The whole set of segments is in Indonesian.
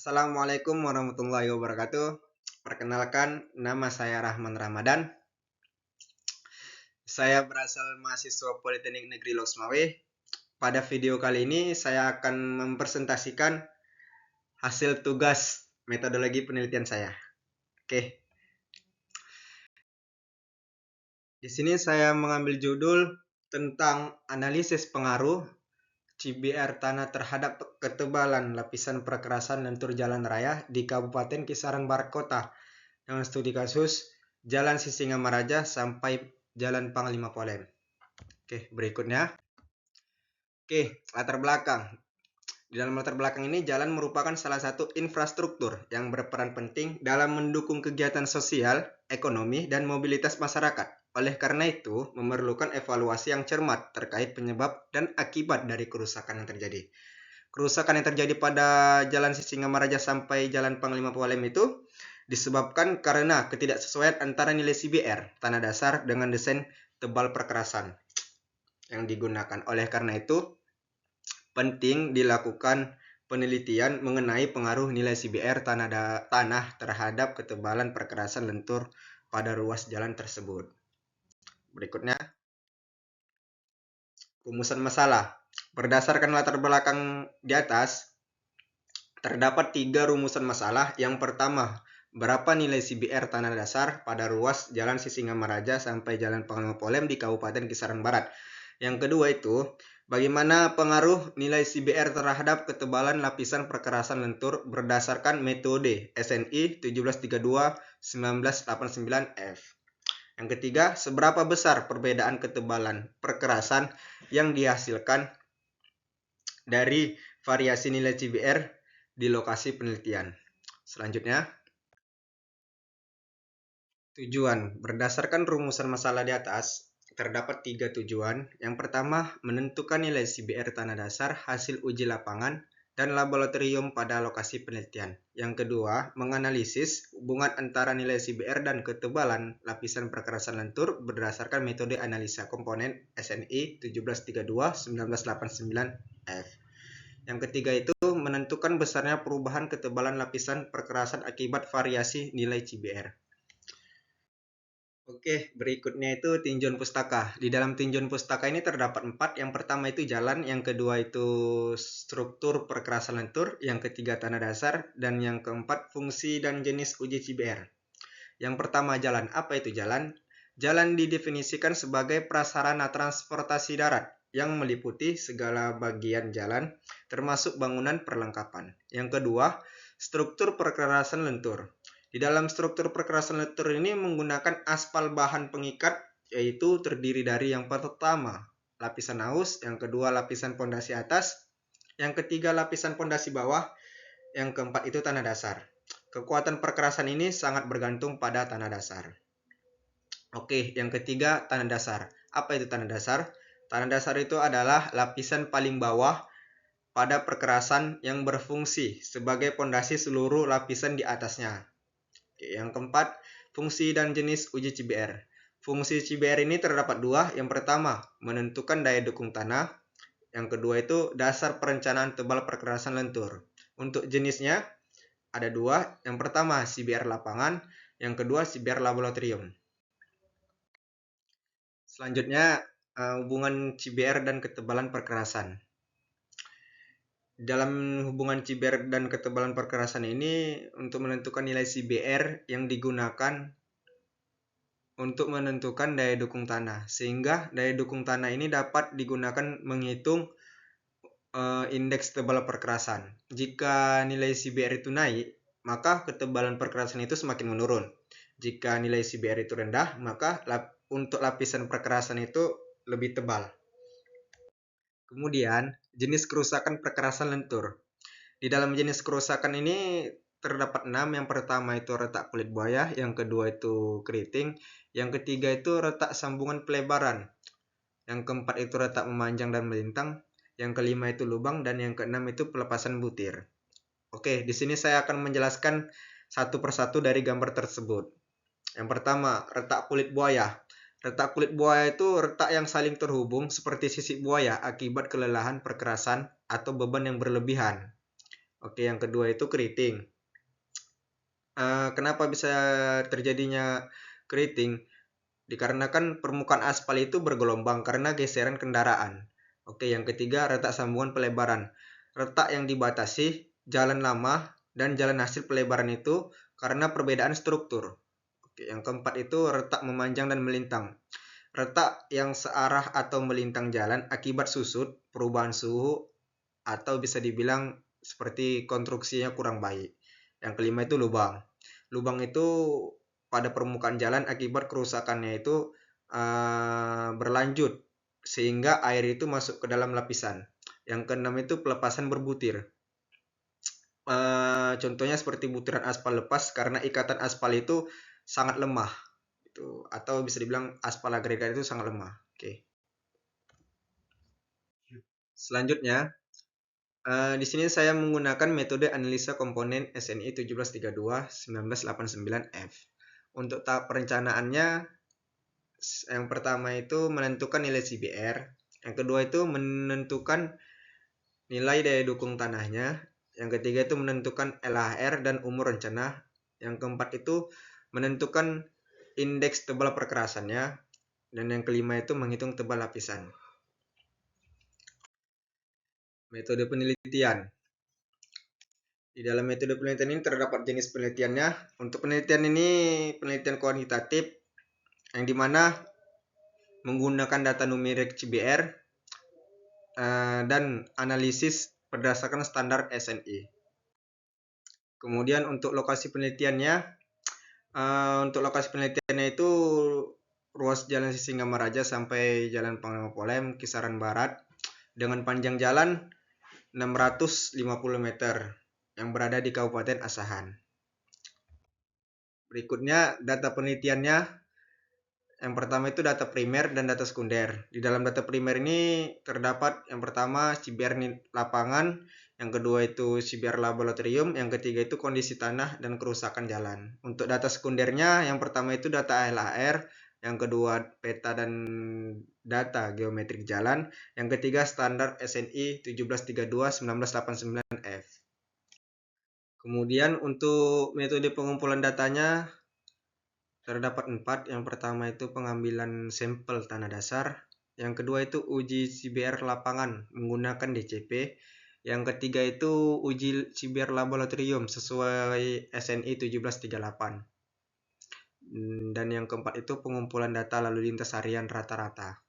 Assalamualaikum warahmatullahi wabarakatuh. Perkenalkan, nama saya Rahman Ramadan. Saya berasal mahasiswa Politeknik Negeri Loksmawe. Pada video kali ini saya akan mempresentasikan hasil tugas metodologi penelitian saya. Oke. Di sini saya mengambil judul tentang analisis pengaruh CBR tanah terhadap ketebalan lapisan perkerasan lentur jalan raya di Kabupaten Kisaran Barat Kota dengan studi kasus Jalan Sisingamaraja sampai Jalan Panglima Polen. Oke, berikutnya. Oke, latar belakang. Di dalam latar belakang ini, jalan merupakan salah satu infrastruktur yang berperan penting dalam mendukung kegiatan sosial, ekonomi, dan mobilitas masyarakat. Oleh karena itu, memerlukan evaluasi yang cermat terkait penyebab dan akibat dari kerusakan yang terjadi. Kerusakan yang terjadi pada Jalan Sisingamaraja sampai Jalan Panglima Polen itu disebabkan karena ketidaksesuaian antara nilai CBR tanah dasar dengan desain tebal perkerasan yang digunakan. Oleh karena itu, penting dilakukan penelitian mengenai pengaruh nilai CBR tanah terhadap ketebalan perkerasan lentur pada ruas jalan tersebut. Berikutnya, rumusan masalah. Berdasarkan latar belakang di atas, terdapat 3 rumusan masalah. Yang pertama, berapa nilai CBR tanah dasar pada ruas Jalan Sisingamaraja sampai Jalan Panglima Polen di Kabupaten Kisaran Barat. Yang kedua itu, bagaimana pengaruh nilai CBR terhadap ketebalan lapisan perkerasan lentur berdasarkan metode SNI 1732-1989F. Yang ketiga, seberapa besar perbedaan ketebalan perkerasan yang dihasilkan dari variasi nilai CBR di lokasi penelitian. Selanjutnya, tujuan. Berdasarkan rumusan masalah di atas, terdapat 3 tujuan. Yang pertama, menentukan nilai CBR tanah dasar hasil uji lapangan dan laboratorium pada lokasi penelitian. Yang kedua, menganalisis hubungan antara nilai CBR dan ketebalan lapisan perkerasan lentur berdasarkan metode analisa komponen SNI 1732-1989F. Yang ketiga itu menentukan besarnya perubahan ketebalan lapisan perkerasan akibat variasi nilai CBR. Oke, berikutnya itu tinjauan pustaka. Di dalam tinjauan pustaka ini terdapat 4. Yang pertama itu jalan, yang kedua itu struktur perkerasan lentur, yang ketiga tanah dasar, dan yang keempat fungsi dan jenis uji CBR. Yang pertama jalan. Apa itu jalan? Jalan didefinisikan sebagai prasarana transportasi darat yang meliputi segala bagian jalan, termasuk bangunan perlengkapan. Yang kedua, struktur perkerasan lentur. Di dalam struktur perkerasan lentur ini menggunakan aspal bahan pengikat, yaitu terdiri dari yang pertama, lapisan aus, yang kedua lapisan pondasi atas, yang ketiga lapisan pondasi bawah, yang keempat itu tanah dasar. Kekuatan perkerasan ini sangat bergantung pada tanah dasar. Oke, yang ketiga tanah dasar. Apa itu tanah dasar? Tanah dasar itu adalah lapisan paling bawah pada perkerasan yang berfungsi sebagai pondasi seluruh lapisan di atasnya. Oke, yang keempat, fungsi dan jenis uji CBR. Fungsi CBR ini terdapat 2. Yang pertama, menentukan daya dukung tanah. Yang kedua itu dasar perencanaan tebal perkerasan lentur. Untuk jenisnya ada 2. Yang pertama, CBR lapangan. Yang kedua, CBR laboratorium. Selanjutnya, hubungan CBR dan ketebalan perkerasan. Dalam hubungan CBR dan ketebalan perkerasan ini, untuk menentukan nilai CBR yang digunakan untuk menentukan daya dukung tanah, sehingga daya dukung tanah ini dapat digunakan menghitung indeks tebal perkerasan. Jika nilai CBR itu naik, maka ketebalan perkerasan itu semakin menurun. Jika nilai CBR itu rendah, maka untuk lapisan perkerasan itu lebih tebal. Kemudian, jenis kerusakan perkerasan lentur. Di dalam jenis kerusakan ini terdapat 6. Yang pertama itu retak kulit buaya, yang kedua itu keriting, yang ketiga itu retak sambungan pelebaran, yang keempat itu retak memanjang dan melintang, yang kelima itu lubang, dan yang keenam itu pelepasan butir. Oke, di sini saya akan menjelaskan satu persatu dari gambar tersebut. Yang pertama, retak kulit buaya. Retak kulit buaya itu retak yang saling terhubung seperti sisik buaya akibat kelelahan perkerasan atau beban yang berlebihan. Oke, yang kedua itu keriting. Kenapa bisa terjadinya keriting? Dikarenakan permukaan aspal itu bergelombang karena geseran kendaraan. Oke, yang ketiga retak sambungan pelebaran. Retak yang dibatasi jalan lama dan jalan hasil pelebaran itu karena perbedaan struktur. Oke, yang keempat itu retak memanjang dan melintang. Retak yang searah atau melintang jalan akibat susut, perubahan suhu, atau bisa dibilang seperti konstruksinya kurang baik. Yang kelima itu lubang. Lubang itu pada permukaan jalan akibat kerusakannya itu berlanjut sehingga air itu masuk ke dalam lapisan. Yang keenam itu pelepasan berbutir. Contohnya seperti butiran aspal lepas karena ikatan aspal itu sangat lemah. Atau bisa dibilang aspal agregat itu sangat lemah. Oke. Selanjutnya, di sini saya menggunakan metode analisa komponen SNI 1732-1989F. Untuk tahap perencanaannya, yang pertama itu menentukan nilai CBR, yang kedua itu menentukan nilai daya dukung tanahnya, yang ketiga itu menentukan LHR dan umur rencana, yang keempat itu menentukan indeks tebal perkerasannya, dan yang kelima itu menghitung tebal lapisan. Metode penelitian. Di dalam metode penelitian ini terdapat jenis penelitiannya. Untuk penelitian ini penelitian kuantitatif yang dimana menggunakan data numerik CBR dan analisis berdasarkan standar SNI. Kemudian untuk lokasi penelitiannya, itu ruas Jalan Sisingamaraja sampai Jalan Panglima Polim kisaran barat dengan panjang jalan 650 meter yang berada di Kabupaten Asahan. Berikutnya data penelitiannya, yang pertama itu data primer dan data sekunder. Di dalam data primer ini terdapat yang pertama CBR lapangan, yang kedua itu CBR laboratorium, yang ketiga itu kondisi tanah dan kerusakan jalan. Untuk data sekundernya, yang pertama itu data LHR, yang kedua peta dan data geometrik jalan, yang ketiga standar SNI 1732-1989F. Kemudian untuk metode pengumpulan datanya terdapat 4. Yang pertama itu pengambilan sampel tanah dasar. Yang kedua itu uji CBR lapangan menggunakan DCP. Yang ketiga itu uji CBR laboratorium sesuai SNI 1738. Dan yang keempat itu pengumpulan data lalu lintas harian rata-rata.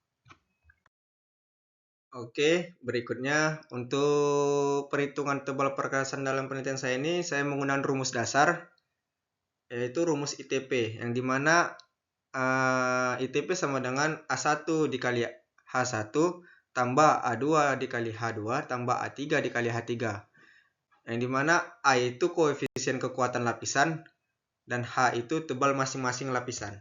Oke, berikutnya untuk perhitungan tebal perkerasan dalam penelitian saya ini, saya menggunakan rumus dasar, yaitu rumus ITP, yang dimana ITP sama dengan A1 dikali H1 tambah A2 dikali H2 tambah A3 dikali H3. Yang dimana A itu koefisien kekuatan lapisan dan H itu tebal masing-masing lapisan.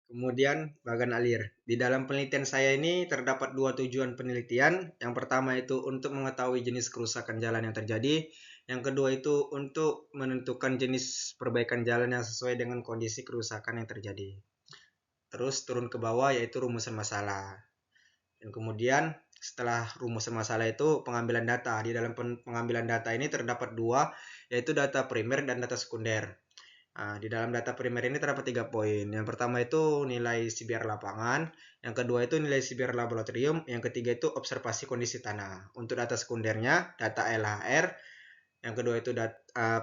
Kemudian bagan alir. Di dalam penelitian saya ini terdapat 2 tujuan penelitian. Yang pertama itu untuk mengetahui jenis kerusakan jalan yang terjadi. Yang kedua itu untuk menentukan jenis perbaikan jalan yang sesuai dengan kondisi kerusakan yang terjadi. Terus turun ke bawah yaitu rumusan masalah. Dan kemudian setelah rumusan masalah itu pengambilan data. Di dalam pengambilan data ini terdapat 2, yaitu data primer dan data sekunder. Di dalam data primer ini terdapat 3 poin. Yang pertama itu nilai CBR lapangan, yang kedua itu nilai CBR laboratorium, yang ketiga itu observasi kondisi tanah. Untuk data sekundernya, data LHR, yang kedua itu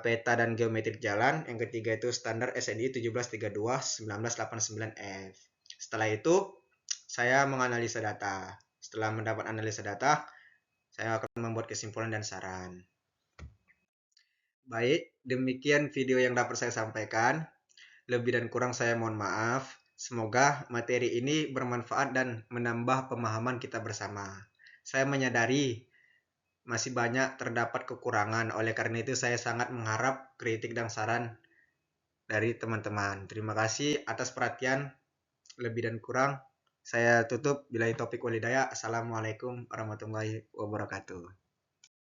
peta dan geometrik jalan, yang ketiga itu standar SNI 1732-1989F. Setelah itu, saya menganalisa data. Setelah mendapat analisa data, saya akan membuat kesimpulan dan saran. Baik, demikian video yang dapat saya sampaikan. Lebih dan kurang saya mohon maaf. Semoga materi ini bermanfaat dan menambah pemahaman kita bersama. Saya menyadari masih banyak terdapat kekurangan. Oleh karena itu saya sangat mengharap kritik dan saran dari teman-teman. Terima kasih atas perhatian. Lebih dan kurang saya tutup. Billahi taufik walhidayah. Assalamualaikum warahmatullahi wabarakatuh.